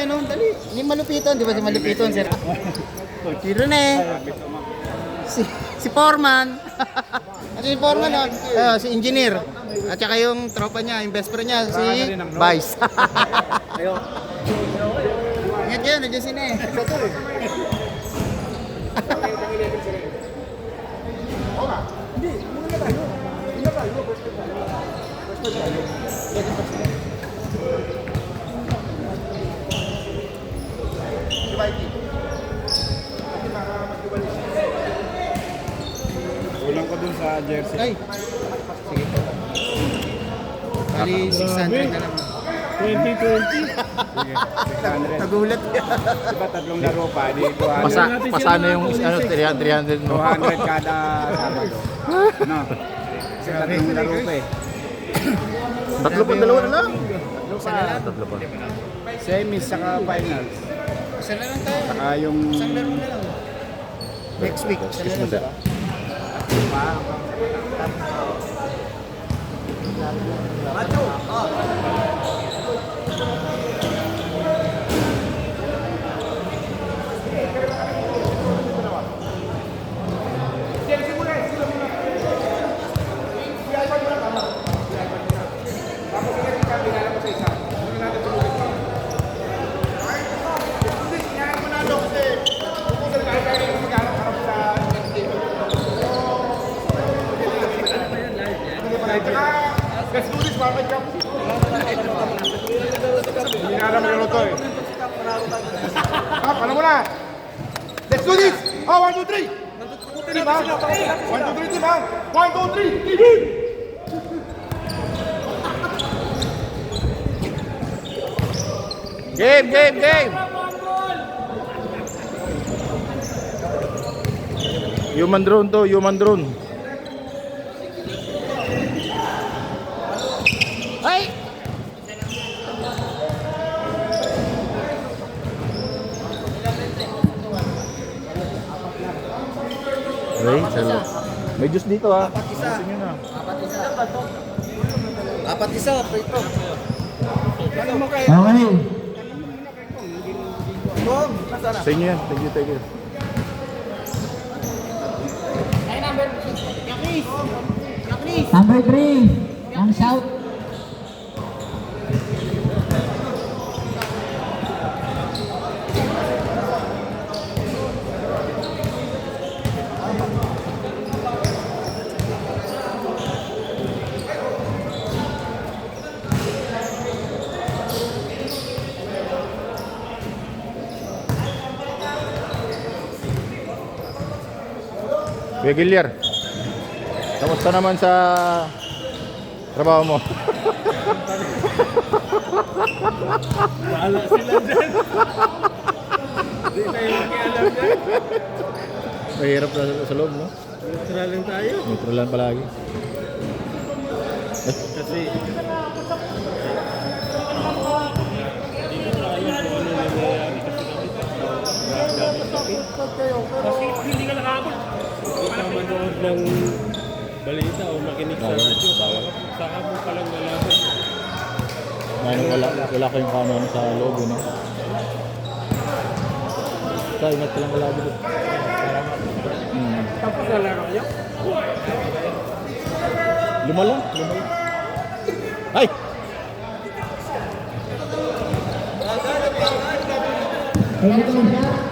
ano, dali. Ni malupiton, di ba si malupiton, sir? Si Rene. Si Foreman. At si Foreman, si engineer. At saka yung tropa niya, yung best friend niya, si Vice. Ingat yan, nandiyan sini. Kulang ko dun sa jersey. Ay. Sige po. Bali, 600 na lang. 2020. Sige, 600. Nagulat yan. Diba tatlong laro pa, di 200. Pasana yung ano, 300 mo. 200 kada Sabado. No? Kasi tatlong laro pa eh. Tatlo pa, dalawa na lang. Isa na lang. Tatlo pa. Semis saka finals. Isa na lang tayo. Saka yung... Isang laro na lang. Next week, isa na lang. Christmas, Let's do this, Mama Jump. Hindi na alam yung luto eh. Paano mo na? Let's do this! Oh, 1, 2, 3! Team ha? 1, 2, 3, team ha? 1, 2, 3, team! Game, game, game! Human drone to, human drone. Ay! Okay, salo. May juice dito ha. Isa. Gusto nyo na. Apat isa, prito. Okay. Sa inyo yan. Thank you, thank you. Number 3, ang shout. Kuya Gilyar, kamusta naman sa trabaho mo? Bahala sila dyan. Hindi tayo makialam dyan. Mahirap na sa loob, no? Neutral lang tayo. Neutral lang palagi. Kasi... Kasi hindi ka nakakabot. Hindi ka manood ng balita o makinig sa radyo. Saka mo palang nalaman. Wala kayong kanon sa loob, no? Sa ingat ka lang palagi doon. Tapos nalaro niya? Luma lang. Ay! Ito ang shout.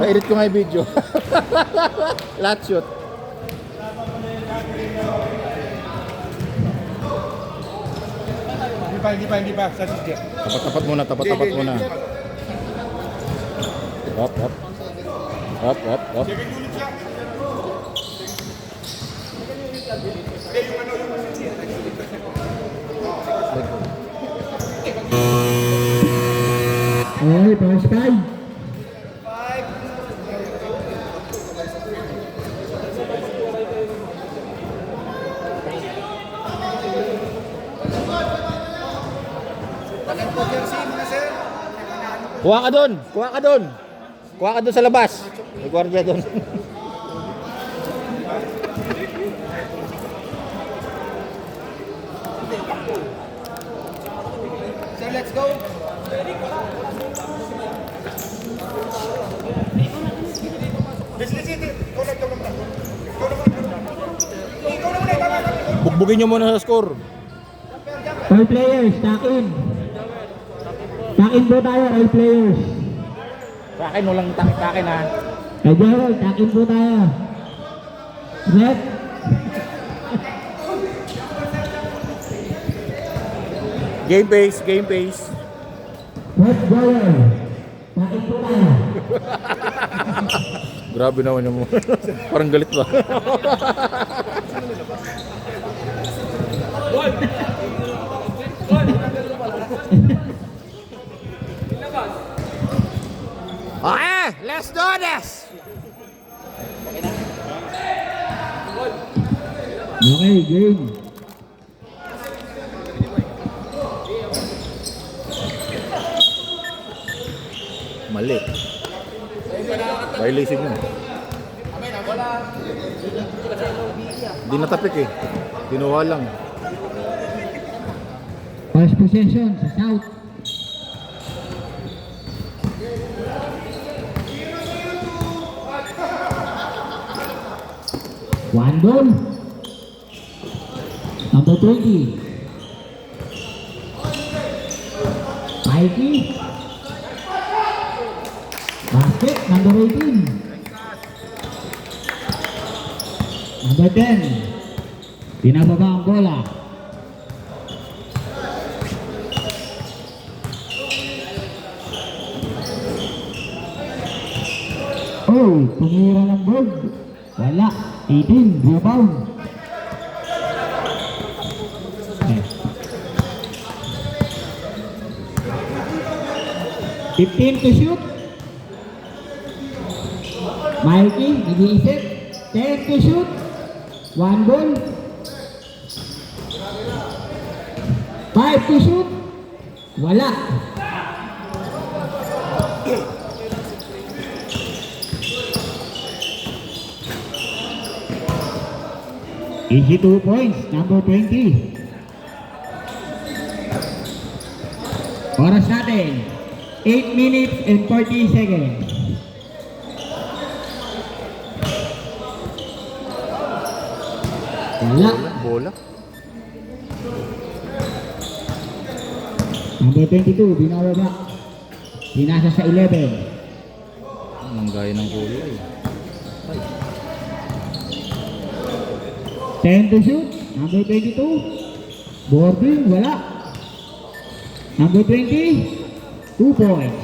Pa-edit ko nga yung video. Lahat shoot. Hindi pa. Sa sisya. Tapat-tapat muna, tapat-tapat muna. Hop, hop. Hop, hop, hop. Okay, first five. Kuha ka doon! Kuha ka doon! Kuha ka doon sa labas! May gwardiya doon. So let's go. Bugbugin nyo muna sa score. All players, stack in. Stack in po tayo, all players. Sa akin, walang takit-takin ha. Kay Gerald, stack in po tayo. Red. Game pace, game pace. Red Joel. Stack in po tayo. Grabe naman yung parang galit ba? Okay, let's do this. Okay, game. Mali. Violation yun. Hindi natapik eh. Kinuha lang. First possession sa South. One goal. Number 20. Mikey. Basket, number 18. Number 10. Pinababa ang bola. Oh, tumira ng board. Wala. 18, rebound. Okay. 15 to shoot. Mikey, nag-iisip. 10 to shoot. One ball. 5 to shoot. Wala. Easy 2 points, number 20. Oras natin, 8 minutes and 40 seconds. Wala. Bola. Number 22, binababa. Pinasa sa 11. Ang gaya ng kulay. 10 to shoot. Number 22. Boarding, wala. Number 20. 2 points.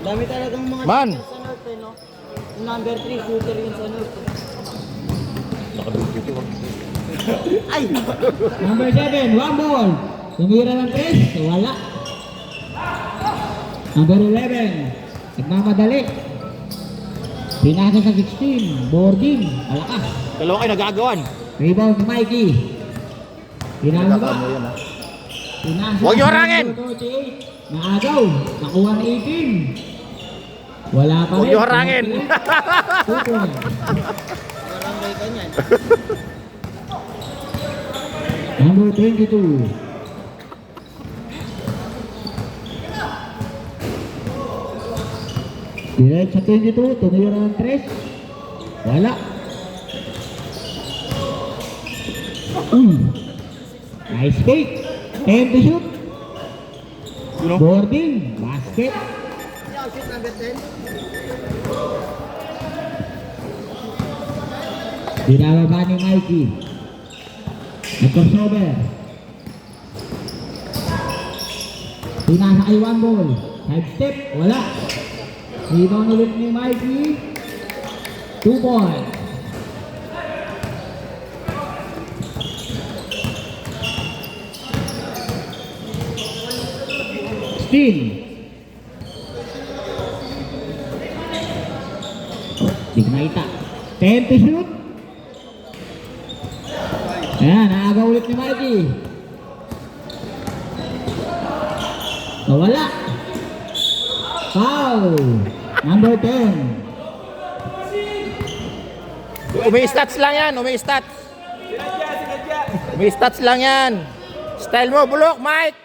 Dami talagang mga Man! shooter sa North, no? Yung number 3, shooter yun sa North. Nakadugit ito. Ay! Number 7, 1 ball. Tumira ng 3, wala. Number 11. Nagmamadali. Pinasa sa 16. Boarding, malakas. Dalawa kayo nagagawan. Rebound ni Mikey. Pinababa. Mo yan ha. Pinasa Huwag niyo sa harangin! number 38. Naagaw. Nakuha ng 18. Wala pa rin. Huwag niyo harangin! 2 points. Barangay ka niyan. Number 22. Direct sa 22, tumira ng 3. Wala. Uy. Nice fake. 10 to shoot. Boarding. Basket. Yung shoot number 10. Binababa ni Mikey. Nag-crossover. Pinasa kay one ball. Side step, wala. Rebound ulit ni Mikey. 2 points. Steal. Di ko nakita. 10 to shoot. Ayan, naaga ulit ni Mikey. Nawala. Foul. Number 10. Umi-stats lang yan, umi-stats. Umi-stats lang yan. Style mo, bulok, Mike.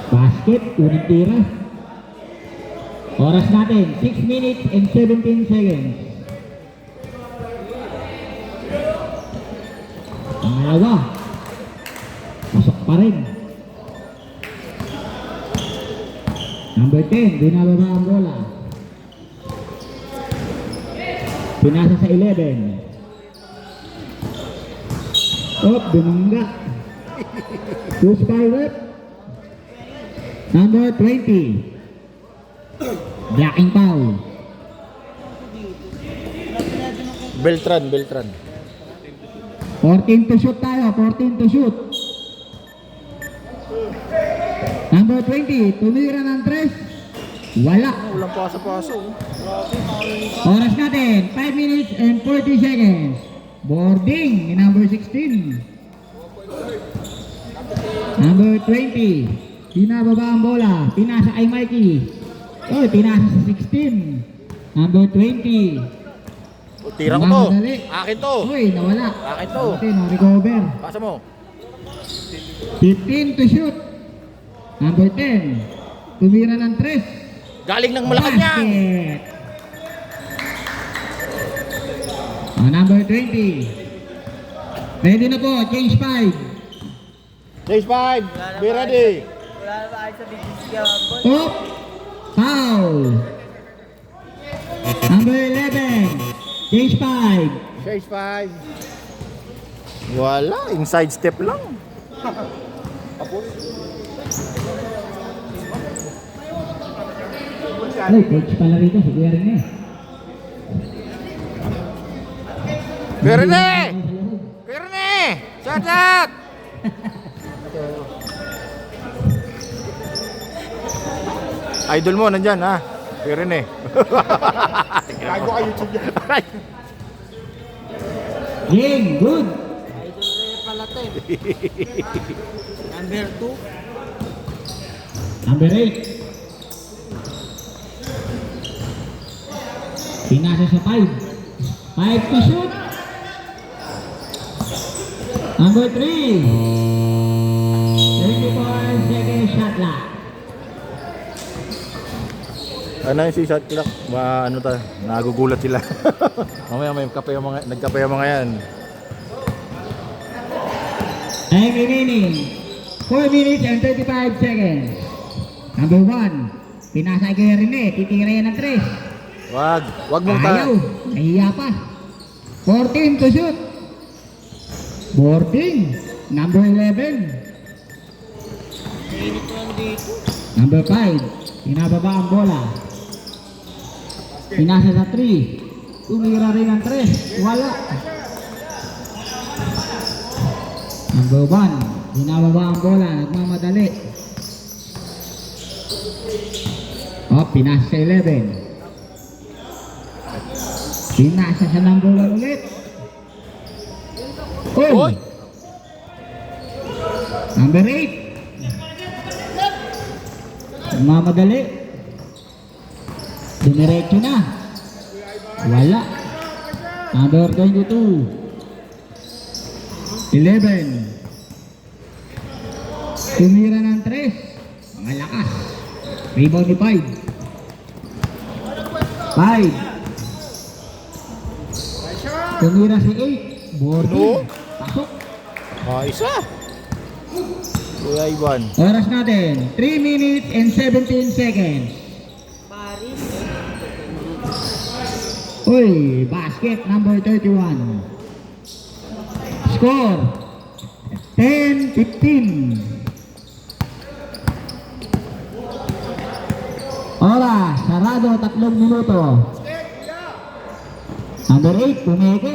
Basket, unang tira. Oras natin, 6 minutes and 17 seconds. Pangalawa. Pasok pa rin. Number 10, binababa ang bola. Pinasa sa 11. Dumangga. Push by rep. Number 20. Blocking foul. Beltran. 14 to shoot tayo, 14 to shoot. Number 20, tumira ng 3. Wala. Walang pasa-paso. Oras natin, 5 minutes and 40 seconds. Boarding ni number 16. Number 20, binababa ang bola. Pinasa kay Mikey. Pinasa sa 16. Number 20. Tira ko to. Madali. Akin to. Nawala. Akin to. No recover. Pasa mo. 15 to shoot. Number 10. Tumira ng 3. Galing ng Malacanang. Basket. Number 20. Ready na po. Change 5. Days 5. Be ready. Up. Foul. Number 11. Change 5. Days 5. Wala. Inside step lang. Ay, coach pala rito. Si Kuya Rene. Be ready. Be ready. Shut out. Idol mo nandyan ha. Be ready. Gago ka YouTube yan. Game, good. Number 2. Number 8. Pinasa sa 5. 5 to shoot. Number 3. 34 second shot clock. Ano yung si shot clock? Ano tayo? Nagugulat sila. Mamaya may kape yung mga, nagkape yung mga yan. Time remaining. 4 minutes and 35 seconds. Number 1. Pinasa kay Rene. Titira yan ng 3. Wag mong Ayaw. Nahiya pa. 14 to shoot. 14. Number 11. Number 5. Pinababa ang bola. Pinasa sa 3. Tumira rin ang 3. Wala. Number 1. Pinababa ang bola. Nagmamadali. Pinasa sa 11. Pinasa sa number 1 ulit. Oy! Number 8. Mamadali. Dumiretso na. Wala. Number 22. 11. Tumira ng 3. Mga lakas. Rebound ni 5. 5. Tumira si 8. Boarding. No. Pasok. Isa. Kuya Ivan. Oras natin, 3 minutes and 17 seconds. Uy, basket number 31. Score, 10-15. Oras, sarado, 3 minuto. Number 8, pumeke.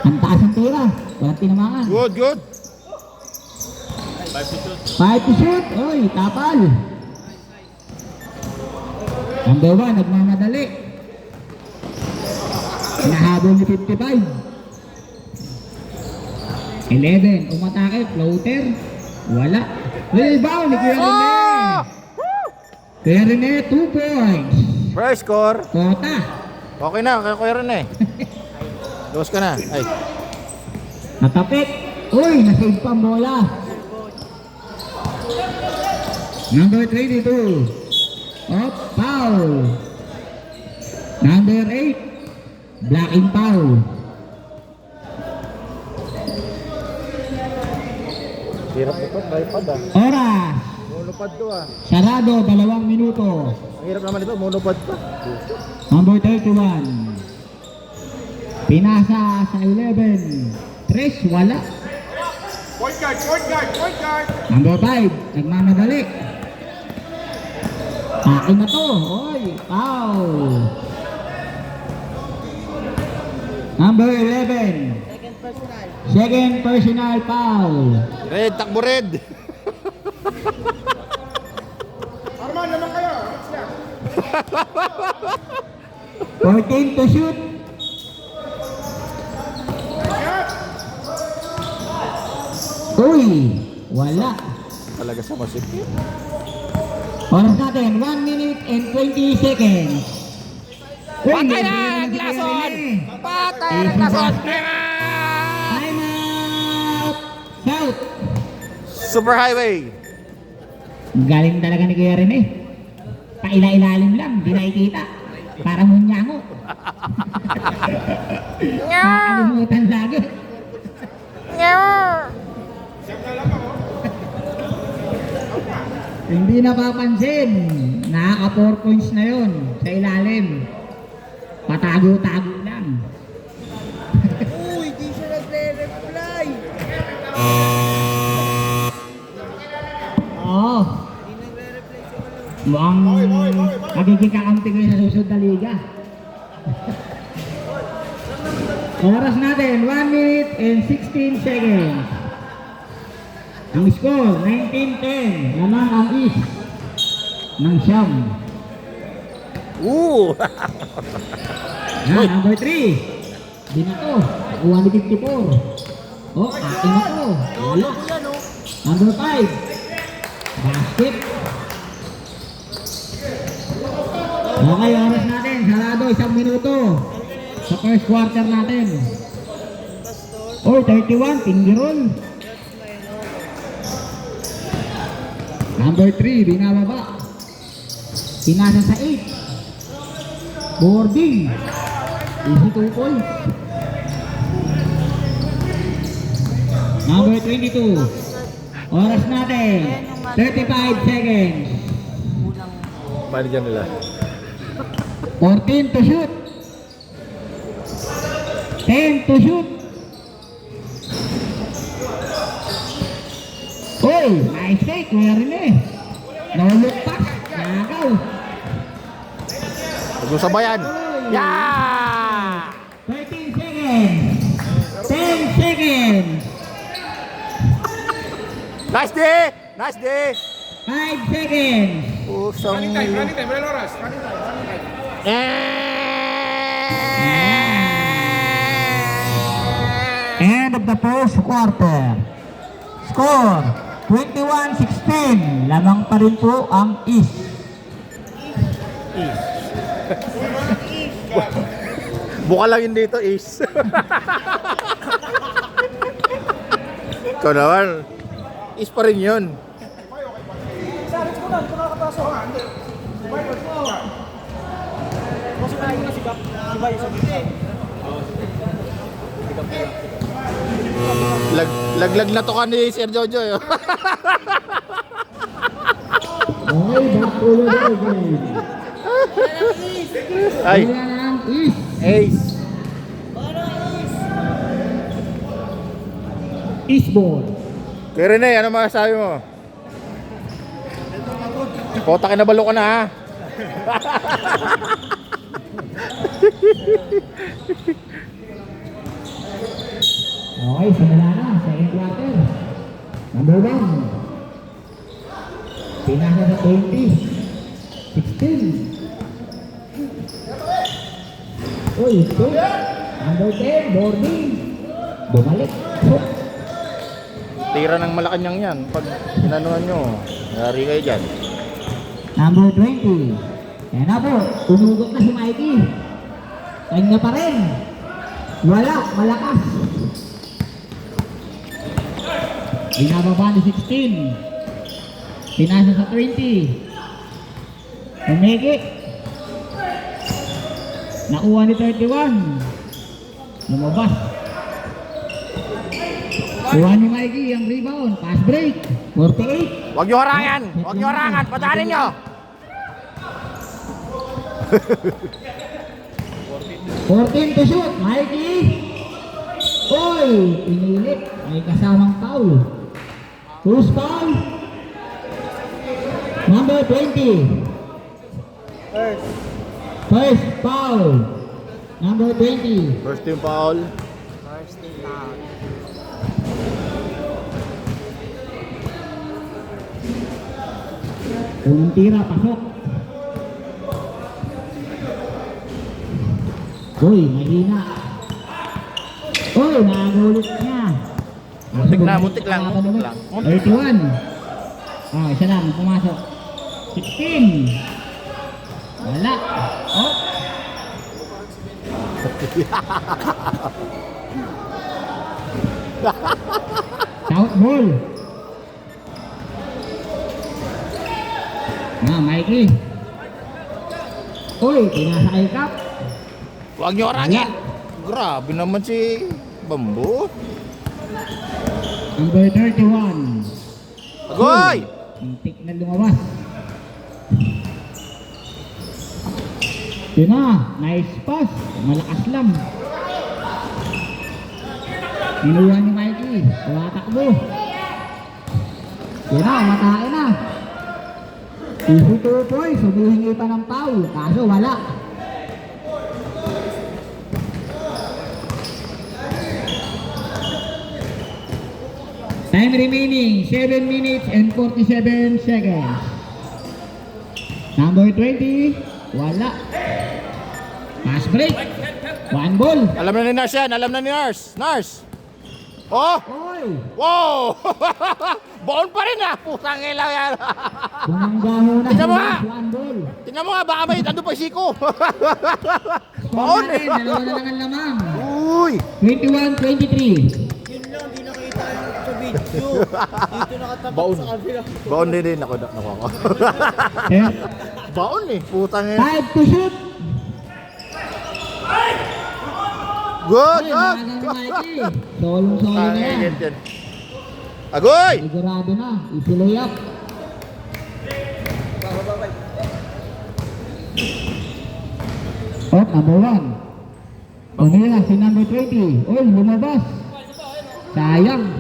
Ang taas ang tira, walang tinamaan. Good, good. 5 to shoot. Uy, tapal. Number 1, nagmamadali. Nahabol ni 55. 11, umatake, floater. Wala. Rebound ni Kuya Rene. Kuya Rene, 2 points. First score. Kota. Okay na, kaya Kuya Ren eh. Dos ka na. Ay. Natapik. Uy, nasave pa ang bola. Number 22. Oh, foul. Number 8. Blocking foul. Hirap ito, tripod ah. Oras. Monopod to ah. Sarado, 2 minuto. Ang hirap naman ito, monopod pa. Number 31. Pinasa sa 11. 3, wala. Point guard, point guard, point guard! Number 5, nagmamadali. Akin na to. Oy, foul. Number 11. Second personal foul. Red, takbo red. Arman, naman kayo! 14 to shoot. Uy, wala. Talaga sa masikip. Oras natin, 1 minute and 20 seconds. Patay na, Glason! Patay na, Glason! Time out! South! Superhighway. Galing talaga ni Kuya Rene. Paila-ilalim lang, di nakikita. Para munyango. Nakalimutan lagi. Hindi napapansin. Nakaka 4 points na yun sa ilalim. Patago-tago lang. Uy, di siya nagre-reply. Oo. Mukhang magiging kakampi ko yun sa susunod na liga. Oras natin, 1 minute and 16 seconds. Ang score, 19-10. Naman ang East ng Siyam. Number 3. Di na to. Nakuha ni 54. Oh, akin na to. Wala. Number 5. Basket. Okay, oras natin. Sarado, 1 minuto. Sa first quarter natin. Oh, 31. Tingirol. Number 3, binababa. Pinasa sa 8. Boarding. Easy 2 points. Number 22. Oras natin. 35 seconds. Paano dyan nila? 14 to shoot. 10 to shoot. Uy, nice take. Kuya Rene. No look pass. Nagaw. Pag-usabayan. Yeah! 13 seconds. 10 seconds. Nice day! Nice day! 5 seconds. Pusang... Running time, wala oras. Running time, running time. End of the first quarter. Score 21-16. Lamang pa rin po ang East. Buka lang yun dito is. Ikaw naman. Is pa rin yun. Laglag na to ka ni Sir Jojo. Eh. Okay, back to the game. Ay, Ayan ang East. ace. East ball. Kaya Rene, ano masasabi mo? Kota kinabalo ka na ha. Okay, simula na. Second quarter. Number 1. Pinasa sa 20. 16. Uy, ito. Number 10, boarding. Bumalik. Hook. Tira ng Malacanang yan. Pag inanuhan nyo, yari kayo dyan. Number 20. Ayan na po. Tumugot na si Mikey. Kanya pa rin. Wala. Malakas. Binababa ni 16. Pinasa sa 20. Umigi. Nakuha ni 31. Lumabas. Kuha ni Mikey ang rebound. Pass break. 48. Huwag nyo harangan! Huwag nyo harangan! Padanin nyo! 14 to shoot. Mikey. Oy, pinilit. May kasamang foul. Who's foul? Number 20. First foul. Number 20. First team foul. Unang tira, pasok. Uy, mahina. Uy, nagagulit niya. Muntik na, muntik lang, muntik lang. 31. Oh, isa lang, pumasok. 16. Wala. Oh. South ball. Mikey. Uy, pinasa kay Cap. Huwag nyo harangin! Grabe naman si Bambo. Number 31. Agoy! Muntik na lumabas. Yun na, nice pass. Malakas lang. Niluwa ni Mikey. Tumatakbo. Yun na, matae na. 2 points, humihingi pa ng foul. Kaso wala. Time remaining, 7 minutes and 47 seconds. Number 20, wala. Pass break. One ball. Alam na ni Nars yan, alam na ni Nars. Nars! Oh! Oy! Wow! Baon pa rin ah! Putang ilaw yan! Bumanggaho na Tingnan mo si nga! one ball. Tingnan mo nga, baka may ando pa si Siko. Baon eh! Dalawa na lang ang lamang. Uy! 21-23. Baon. Baon din ako. Ako. Eh, Baon eh, putang ina. 5 to shoot. Good! Ay, Good! nalagang ni Mikey. Solong-solo na yan. Yan. Agoy! Sigurado na. Ituloy up. Oh, number 1. Umila si number 20. Uy, lumabas. Sayang.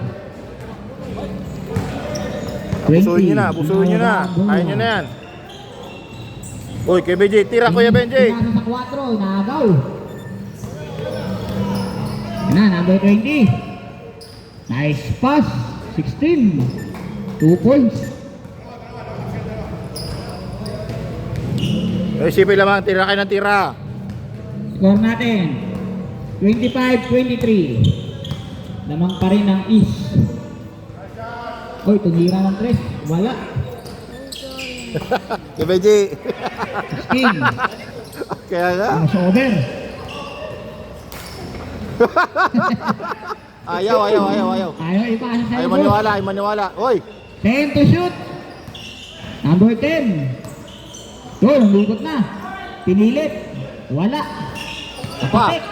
Busuin nyo na, busuin nyo na. Kaya nyo na yan. Uy, kay BJ, tira Kuya Benji. Pinasa sa 4, nagaw. Yan na, number 20. Nice pass. 16. 2 points. Isipin lamang, tira kayo ng tira. Score natin. 25-23. Lamang pa rin ang East. Uy, tumira ng 3. Wala. Kay BJ. 16. Kaya nga. Over. Ayaw. Ayaw ipasa sa Ayaw iyo. maniwala. Uy! 10 to shoot. Number 10. Yun, umikot na. Pinilit. Wala. Pa! Kapit.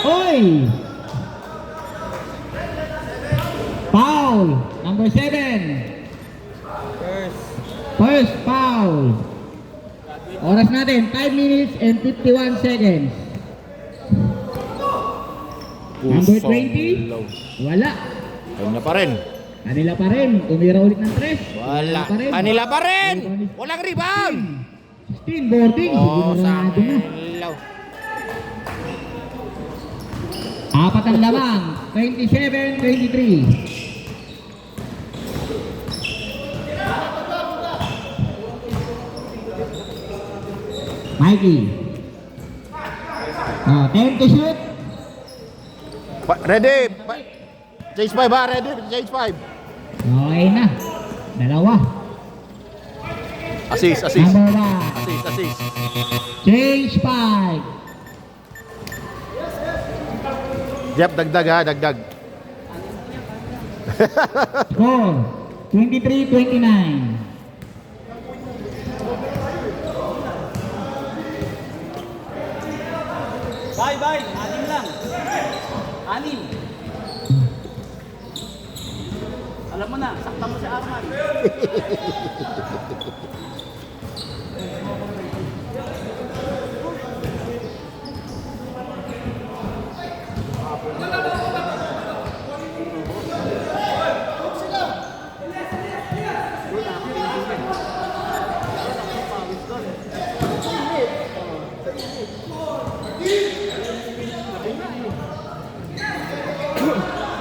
Oy! foul. Number 7. First foul. Oras natin, 5 minutes and 51 seconds. Number 20. Wala. Kanya pa rin. Kanila pa rin. Tumira ulit ng 3. Wala. Kanila pa rin. Walang rebound. 16, boarding. Oh, Sigurado na. sakilaw. Apat ang lamang. 27-23. Mikey. 10 to shoot. Ready. Change 5 ba? Ready? Change 5. Okay na. Dalawa. Assist. Number 1. Assist. Change 5. Jeff, dagdag ha, dagdag. Score. 23-29. Bye, anim lang. Anim. Alam mo na, sakta mo si Arman.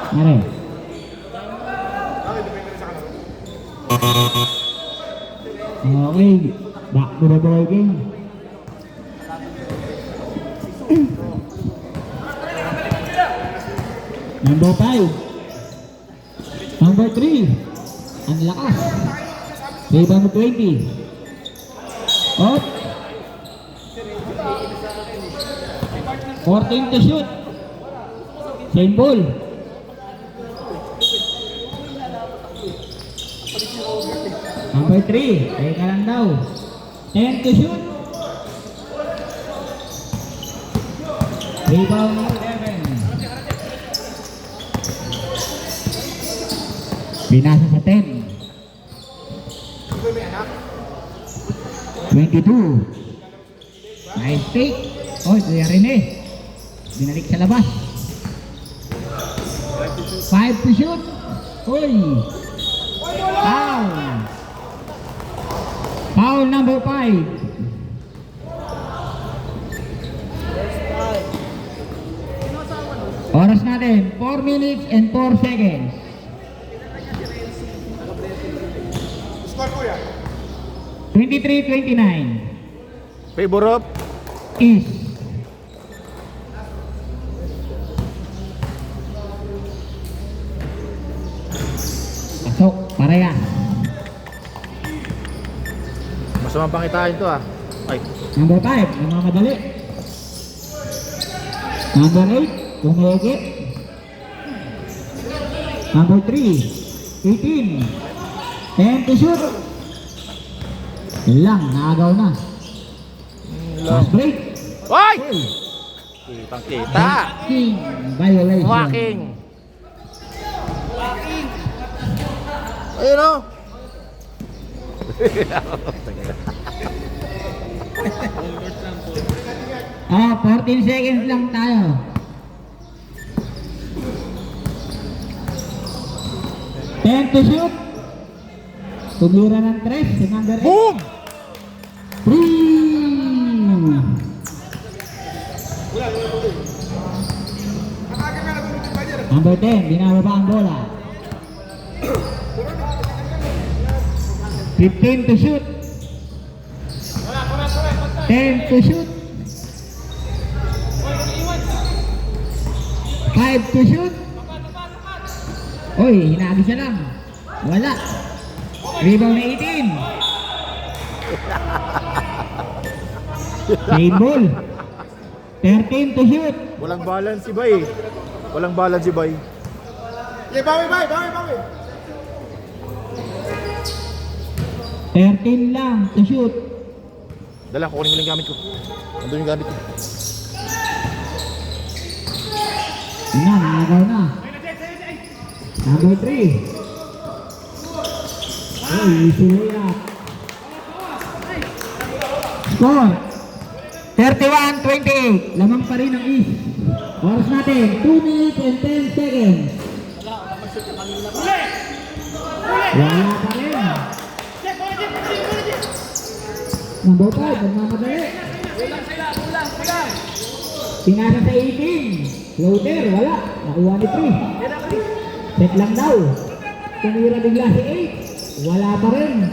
Mare. Okay. Back to the ball game. Number 5. Number 3. Ang lakas. Rebound 20. Up. 14 to shoot. Same ball. Number 3. Teka lang daw. 10 to shoot. Rebound 11. Binasa sa 10. 22. Nice take. Oh, Kuya Rene. Binalik sa labas. 5 to shoot. Uy. Foul. Foul number 5. Oras natin, 4 minutes and 4 seconds. Score kuya. 23-29. Favor up. East. Pasok, parehas. Masamang pangitain to ah. Ay. Number 5, namamadali. Number 8, tumigi. Number 3, 18. 10 to shoot. Yun lang, naagaw na. Fast break. Ay! Kitang kita. Walking violation. Walking. Ayun o. Oh, 14 seconds lang tayo. Ten to shoot. Tumira ng 3 si number 8. Boom! 3. Number 10, binababa ang bola. 15 to shoot. 10 to shoot. 5 to shoot. Oy, hinagi siya lang. Wala. Rebound na 18. Same ball. 13 to shoot. Walang balance si Bay. Walang balance si Bay. Yeah, bawi. 13 lang to shoot. Dala, kukunin mo lang yung gamit ko. Nandun yung gamit ko. Yun na, nakagaw na. Number 3. Uy, sulayap. Score. 31-28. Lamang pa rin ang East. Oras natin, 2 minutes and 10 seconds. Wala pa rin. Number 5, nagmamadali. Pinasa sa 18. Floater, wala. Nakuha ni 3. Set lang daw. Tumira bigla si 8. Wala pa rin.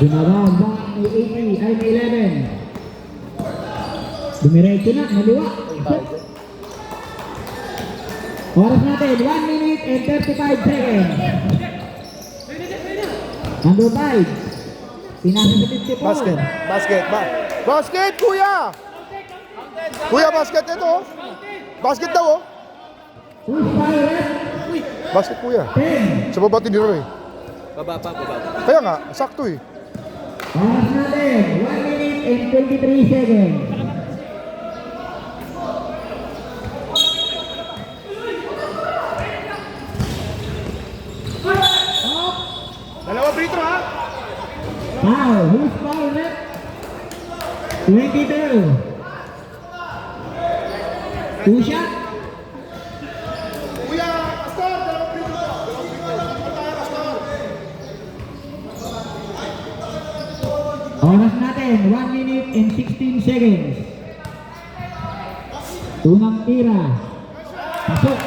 Ginawa ba may 80 ay may 11. Dumiretso na, naliwa. Oras natin, 1 minute and 35 seconds. Number 5. Pinasa sa 54. Basket. Basket. Basket, kuya! Kuya, basket ito. Oh. Basket daw, oh. Who's fired? Basket, kuya. 10. Sa baba tiniro eh. Baba. Kaya nga, sakto eh. Oras natin, 1 minute and 23 seconds. Dalawa free throw, ha? Foul. Who's foul net? 22. Two shot. Kuya, Pastor, dalawa free throw. Oras natin, 1 minute and 16 seconds. Unang tira. Pasok.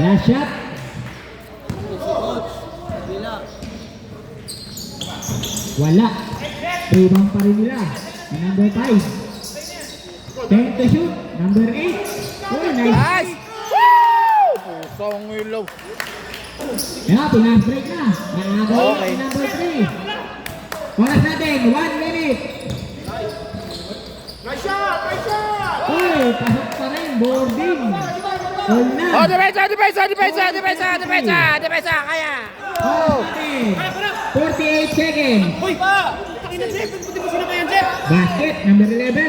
Last shot. Wala. Rebound pa rin nila. Number 5. 10 to shoot. Number 8. Oh, nice. Pusong ilaw. Kaya, pinang break na. Naagaw okay. Number 3. Oras natin, 1 minute. Nice shot! Nice shot! Uy, pasok pa rin. Boarding. All na. Oh, depensa, kaya. Oh. 48 seconds. Uy, pa! Takin na, Jeff! Buti mo sino ba yan, Jeff? Basket, number 11.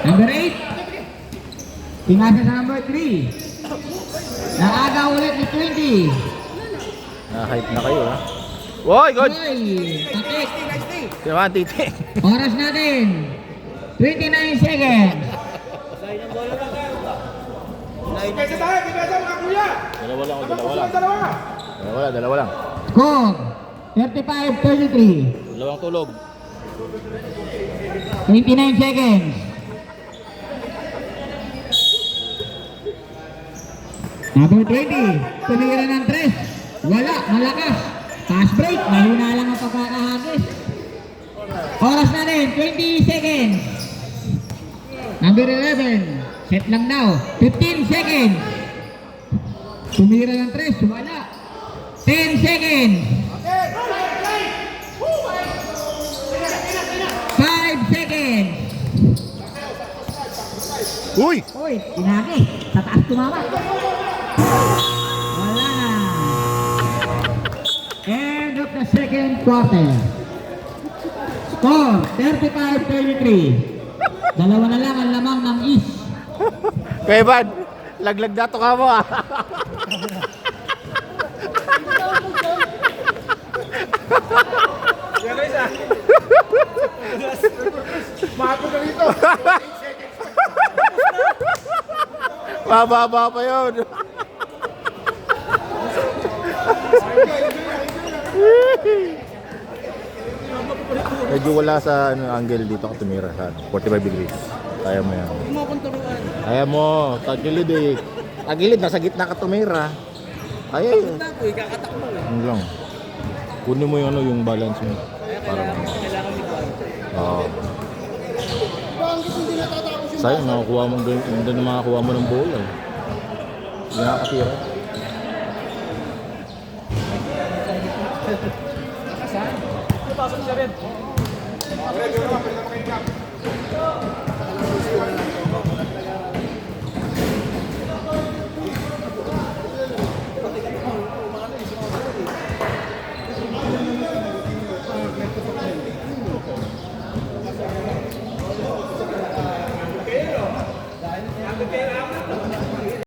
Number 8. Pinasa sa number 3. Naaga ulit ni 20. Na-hype na kayo, ha? Woy, good! Uy, tapik. Diba, titi? Oras natin. 29 seconds. Depensa tayo, depensa mga kuya! Dalawa lang, Dalawa! lang. Score. 35-33. Dalawang tulog. 29 seconds. Number 20. Tumira ng 3. Wala. Malakas. Fast break. Mahina lang ang pagkakahagis. Oras na rin. 20 seconds. Number 11. Set lang daw. 15 seconds. Tumira ng 3. Wala. 10 seconds. 5 seconds. Uy! Uy, tinagi. Sa taas tumama. Wala na. End of the second quarter. Score, 35-33. Dalawa na lang ang lamang ng East. Kuya Evan, laglag dato ka mo, ah. Yan guys, ah. Mahapon ka dito. Mababa pa yun. Medyo wala sa angle dito ka tumira sa 45 degrees. Kaya mo yan. Hindi mo akong turuan. Kaya mo, tagilid eh. Tagilid, nasa gitna ka tumira. Kaya yun. Hindi ako, ikakatakbo eh. Yun lang. Kunin mo yung, yung balance mo. Para Kailangan may kwarto. Oo. Sayang, nakakuha mo hindi na makakuha mo ng bola eh. Hindi nakakatira. Pasok siya rin.